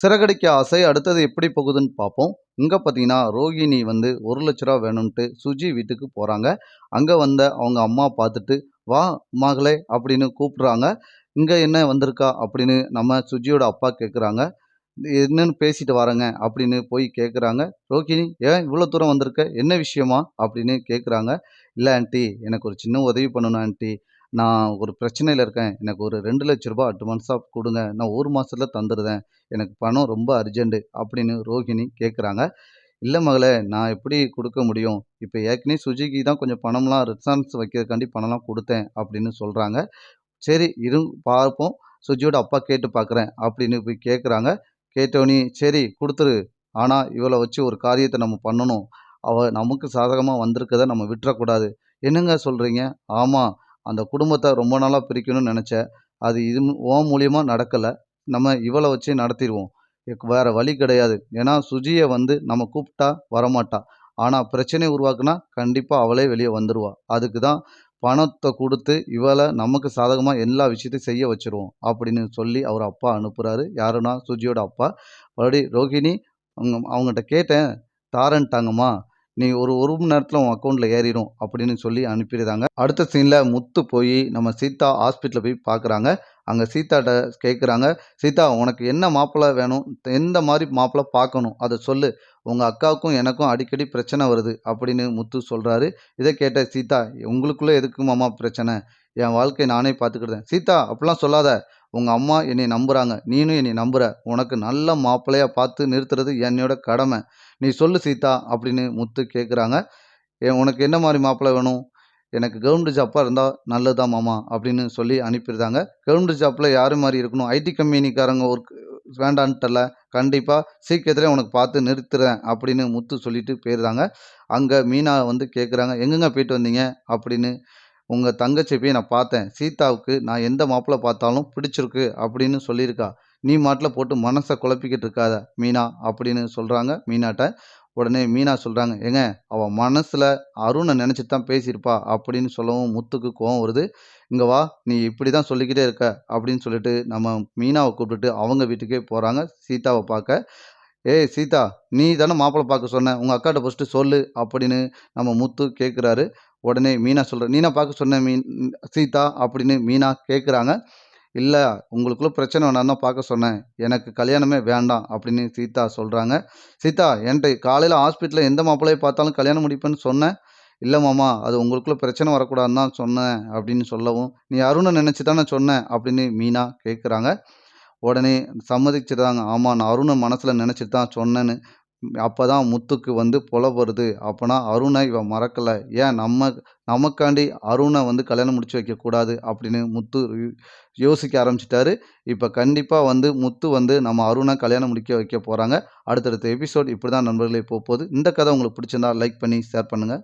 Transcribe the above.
சிறகடிக்க ஆசை அடுத்தது எப்படி போகுதுன்னு பார்ப்போம். இங்க பார்த்தீங்கன்னா, ரோகிணி வந்து ரூ. 1,00,000 வேணும்ன்ட்டு சுஜி வீட்டுக்கு போறாங்க. அங்க வந்த அவங்க அம்மா பார்த்துட்டு, "வா மகளே" அப்படின்னு கூப்பிடுறாங்க. "இங்க என்ன வந்திருக்கா?" அப்படின்னு நம்ம சுஜியோட அப்பா கேட்குறாங்க. "என்னன்னு பேசிட்டு வரேங்க" அப்படின்னு போய் கேட்குறாங்க. "ரோகிணி ஏன் இவ்வளோ தூரம் வந்திருக்க? என்ன விஷயமா?" அப்படின்னு கேட்குறாங்க. "இல்ல ஆன்ட்டி, எனக்கு ஒரு சின்ன உதவி பண்ணணும் ஆன்ட்டி. நான் ஒரு பிரச்சனையில இருக்கேன். எனக்கு ஒரு ரூ. 2,00,000 அட்வான்ஸா குடுங்க. நான் 1 மாசத்துல தந்துருதேன். எனக்கு பணம் ரொம்ப அர்ஜென்ட்" அப்படின்னு ரோகிணி கேட்குறாங்க. "இல்ல மகளே, நான் எப்படி குடுக்க முடியும்? இப்ப ஏற்கனவே சுஜிக்கு தான் கொஞ்சம் பணம்லாம் ரெஸ்டாரண்ட்ஸ் வைக்கிறதுக்காண்டி பணம்லாம் குடுத்தேன்" அப்படின்னு சொல்றாங்க. "சரி பார்ப்போம். சுஜியோட அப்பா கேட்டு பார்க்குறேன்" அப்படின்னு போய் கேட்குறாங்க. கேட்டோனே, "சரி குடுத்துரு. ஆனா இவள வச்சு ஒரு காரியத்த நம்ம பண்ணணும். அவ நமக்கு சாதகமா வந்திருக்கத நம்ம விட்டுறக்கூடாது." "என்னங்க சொல்றீங்க?" "ஆமா. அந்த குடும்பத்த ரொம்ப நாளா பிரிக்கணும்னு நெனச்சேன். அது உன் மூலியமா நடக்கல. நம்ம இவள வச்சே நடத்திருவோம். வேற வழி கிடையாது. ஏன்னா சுஜிய வந்து நம்ம கூப்பிட்டா வரமாட்டா. ஆனா பிரச்சனைய உருவாக்குனா கண்டிப்பா அவளே வெளிய வந்துருவா. அதுக்கு தான் பணத்த குடுத்து இவள நமக்கு சாதகமா எல்லா விஷயத்தையும் செய்ய வச்சுருவோம்." அப்படின்னு சொல்லி அவர் அப்பா அனுப்புறாரு. யாருன்னா சுஜியோட அப்பா. மறுபடியும் "ரோகிணி, அவங்கட்ட கேட்டேன். தாரேன்ட்டாங்கம்மா. நீ ஒரு 1 மணி நேரத்தில உன் அக்கவுண்ட்ல ஏறிரும்" அப்படின்னு சொல்லி அனுப்பியிருந்தாங்க. அடுத்த சீன்ல முத்து போயி நம்ம சீதா ஹாஸ்பிட்டல்ல போய் பார்க்குறாங்க. அங்க சீதாட்ட கேட்குறாங்க, "சீதா, உனக்கு என்ன மாப்பிள்ளை வேணும்? எந்த மாரி மாப்பிள்ளை பார்க்கணும்? அத சொல்லு. உங்க அக்காவுக்கும் எனக்கும் அடிக்கடி பிரச்சனை வருது" அப்படின்னு முத்து சொல்றாரு. இத கேட்ட சீதா, "உங்களுக்குள்ள எதுக்கு மாமா பிரச்சனை? என் வாழ்க்கைய நானே பார்த்துக்கிடுதேன்." "சீதா, அப்படிலாம் சொல்லாத. உங்க அம்மா என்னைய நம்புறாங்க. நீனும் என்னைய நம்புற. உனக்கு நல்ல மாப்பிள்ளையா பார்த்து நிறுத்துறது என்னோட கடமை. நீ சொல்லு சீதா" அப்படின்னு முத்து கேட்குறாங்க. உனக்கு என்ன மாரி மாப்பிள்ளை வேணும்?" "எனக்கு கவர்மெண்ட் ஜாப்பா இருந்தா நல்லது தான் மாமா" அப்படின்னு சொல்லி அனுப்பியிருந்தாங்க. கவர்மெண்ட் ஜாப்ல யாரு மாரி இருக்கணும்? ஐடி கம்பெனிக்காரங்க ஒர்க் வேண்டான்ட்டல்ல. கண்டிப்பா சீக்கிரத்திலே உனக்கு பார்த்து நிறுத்துறேன் அப்படின்னு முத்து சொல்லிட்டு போயிருந்தாங்க. அங்க மீனா வந்து கேட்குறாங்க, "எங்கங்க போயிட்டு வந்தீங்க?" அப்படின்னு. "உங்க தங்கச்சிய போய் நான் பார்த்தேன். சீதாவுக்கு நான் எந்த மாப்பிள்ளை பார்த்தாலும் பிடிச்சிருக்கு அப்படின்னு சொல்லியிருக்கா. நீ மாட்டுல போட்டு மனச குழப்பிக்கிட்டு இருக்காத மீனா" அப்படின்னு சொல்றாங்க மீனாட்ட. உடனே மீனா சொல்றாங்க, "ஏங்க, அவ மனசுல அருண நினைச்சுட்டு தான் பேசியிருப்பா" அப்படின்னு சொல்லவும் முத்துக்கு கோவம் வருது. "இங்க வா, நீ இப்படி தான் சொல்லிக்கிட்டே இருக்க" அப்படின்னு சொல்லிட்டு நம்ம மீனாவ கூப்பிட்டுட்டு அவங்க வீட்டுக்கே போறாங்க சீதாவ பார்க்க. "ஏய் சீதா, நீ தானே மாப்பிள பார்க்க சொன்ன. உங்க அக்காட்ட ஃபர்ஸ்ட்டு சொல்லு" அப்படின்னு நம்ம முத்து கேட்குறாரு. உடனே மீனா சொல்றா, "நீனா பார்க்க சொன்ன சீதா" அப்படின்னு மீனா கேட்குறாங்க. "இல்ல, உங்களுக்குள்ள பிரச்சனை வேணான்னு தான் பார்க்க சொன்னேன். எனக்கு கல்யாணமே வேண்டாம்" அப்படின்னு சீதா சொல்றாங்க. "சீதா, என்ட்ட காலையில ஹாஸ்பிட்டல்ல எந்த மாப்பிள்ளைய பார்த்தாலும் கல்யாணம் முடிப்பேன்னு சொன்னேன்." "இல்ல மாமா, அது உங்களுக்குள்ள பிரச்சனை வரக்கூடாதுன்னு தான் சொன்னேன்" அப்படின்னு சொல்லவும், "நீ அருண நினைச்சு தானே சொன்ன" அப்படின்னு மீனா கேட்குறாங்க. உடனே சம்மதிச்சுடுறாங்க. "ஆமா, நான் அருண மனசுல நினைச்சுட்டு தான் சொன்னேன்னு." அப்பதான் முத்துக்கு வந்து பொலப்பு வருது. அப்பன்னா அருண இவ மறக்கல. ஏன் நமக்காண்டி அருண வந்து கல்யாணம் முடிச்சு வைக்கக்கூடாது அப்படின்னு முத்து யோசிக்க ஆரம்பிச்சுட்டாரு. இப்ப கண்டிப்பா வந்து முத்து வந்து நம்ம அருண கல்யாணம் முடிக்க வைக்க போறாங்க. அடுத்தடுத்த எபிசோட் இப்படிதான் நண்பர்களே போப்போது. இந்த கதை உங்களுக்கு பிடிச்சிருந்தா லைக் பண்ணி ஷேர் பண்ணுங்க.